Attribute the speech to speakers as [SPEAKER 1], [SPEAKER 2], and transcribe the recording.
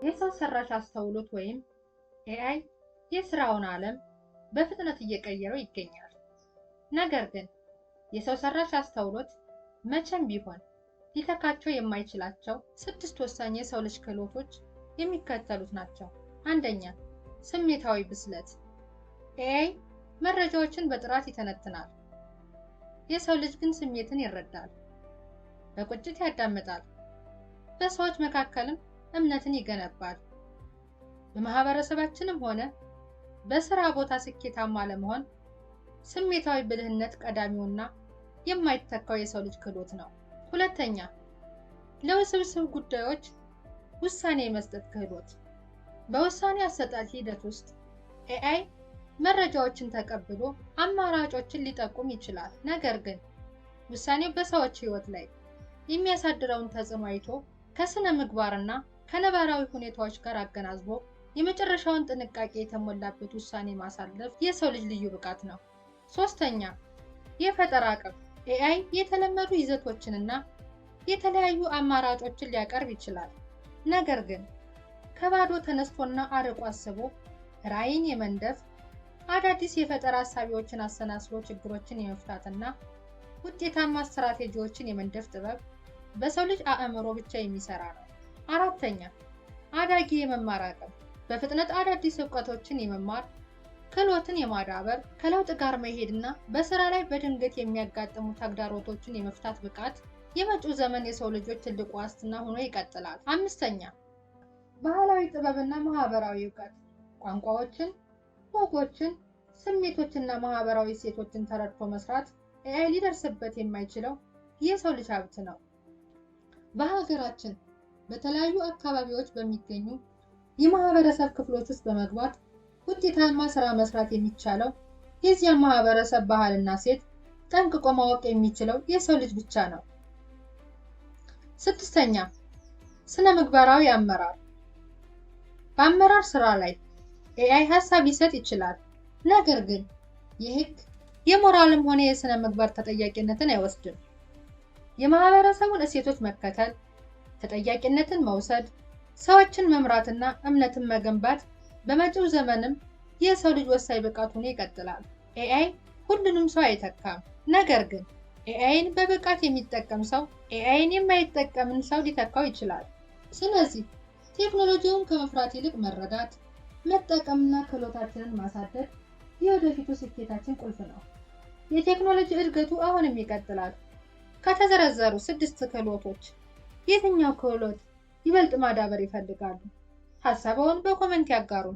[SPEAKER 1] የሰው ሰራሽ አስተውሎት ወይም ኤአይ የስራውን ዓለም በፍጥነት እየቀየረው ይገኛል። ነገር ግን የሰው ሰራሽ አስተውሎት መቼም ቢሆን ሊተካቸው የማይችላቸው 6 ወሳኝ የሰው ልጅ ክህሎቶች የሚከተሉት ናቸው። አንደኛ፣ ስሜታዊ ብስለት። ኤአይ መረጃዎችን በጥራት ይተነትናል። የሰው ልጅ ግን ስሜትን ይረዳል፣ በቁጭት ያዳምጣል፣ በሰዎች መካከልም እምነትን ይገነባል። በማህበረሰባችንም ሆነ በስራ ቦታ ስኬታማ ለመሆን ስሜታዊ ብልህነት ቀዳሚውና የማይተካው የሰው ልጅ ክህሎት ነው። ሁለተኛ፣ ለውስብስብ ጉዳዮች ውሳኔ የመስጠት ክህሎት። በውሳኔ አሰጣጥ ሂደት ውስጥ ኤአይ መረጃዎችን ተቀብሎ አማራጮችን ሊጠቁም ይችላል። ነገር ግን ውሳኔው በሰዎች ህይወት ላይ የሚያሳድረውን ተጽዕኖ አይቶ ከስነ ምግባርና ከነባራዊ ሁኔታዎች ጋር አገናዝቦ የመጨረሻውን ጥንቃቄ የተሞላበት ውሳኔ ማሳለፍ የሰው ልጅ ልዩ ብቃት ነው። ሶስተኛ፣ የፈጠራ አቅም። ኤአይ የተለመዱ ይዘቶችንና የተለያዩ አማራጮችን ሊያቀርብ ይችላል። ነገር ግን ከባዶ ተነስቶና አርቆ አስቦ ራዕይን የመንደፍ፣ አዳዲስ የፈጠራ ሀሳቦችን አሰናስሎ ችግሮችን የመፍታትና ውጤታማ ስትራቴጂዎችን የመንደፍ ጥበብ በሰው ልጅ አእምሮ ብቻ የሚሰራ ነው። አራተኛ፣ አዳጊ የመማር አቅም። በፍጥነት አዳዲስ እውቀቶችን የመማር ክህሎትን የማዳበር፣ ከለውጥ ጋር መሄድና በስራ ላይ በድንገት የሚያጋጥሙ ተግዳሮቶችን የመፍታት ብቃት የመጪው ዘመን የሰው ልጆች ትልቁ ዋስትና ሆኖ ይቀጥላል። አምስተኛ፣ ባህላዊ ጥበብና ማህበራዊ እውቀት። ቋንቋዎችን፣ ወጎችን፣ ስሜቶችና ማህበራዊ እሴቶችን ተረድቶ መስራት ኤአይ ሊደርስበት የማይችለው የሰው ልጅ ሀብት ነው። በሀገራችን በተለያዩ አካባቢዎች በሚገኙ የማህበረሰብ ክፍሎች ውስጥ በመግባት ውጤታማ ስራ መስራት የሚቻለው የዚያ ማህበረሰብ ባህልና እሴት ጠንቅቆ ማወቅ የሚችለው የሰው ልጅ ብቻ ነው። ስድስተኛ፣ ስነ ምግባራዊ አመራር። በአመራር ስራ ላይ ኤአይ ሀሳብ ሊሰጥ ይችላል። ነገር ግን የህግ የሞራልም ሆነ የስነ ምግባር ተጠያቂነትን አይወስድም። የማህበረሰቡን እሴቶች መከተል፣ ተጠያቂነትን መውሰድ፣ ሰዎችን መምራትና እምነትን መገንባት በመጪው ዘመንም የሰው ልጅ ወሳኝ ብቃት ሆኖ ይቀጥላል። ኤአይ ሁሉንም ሰው አይተካም። ነገር ግን ኤአይን በብቃት የሚጠቀም ሰው ኤአይን የማይጠቀምን ሰው ሊተካው ይችላል። ስለዚህ ቴክኖሎጂውን ከመፍራት ይልቅ መረዳት፣ መጠቀምና ክህሎታችንን ማሳደግ የወደፊቱ ስኬታችን ቁልፍ ነው። የቴክኖሎጂ እድገቱ አሁንም ይቀጥላል። ከተዘረዘሩ 6 ክህሎቶች የትኛው ክህሎት ይበልጥ ማዳበር ይፈልጋሉ? ሀሳብዎን በኮሜንት ያጋሩ።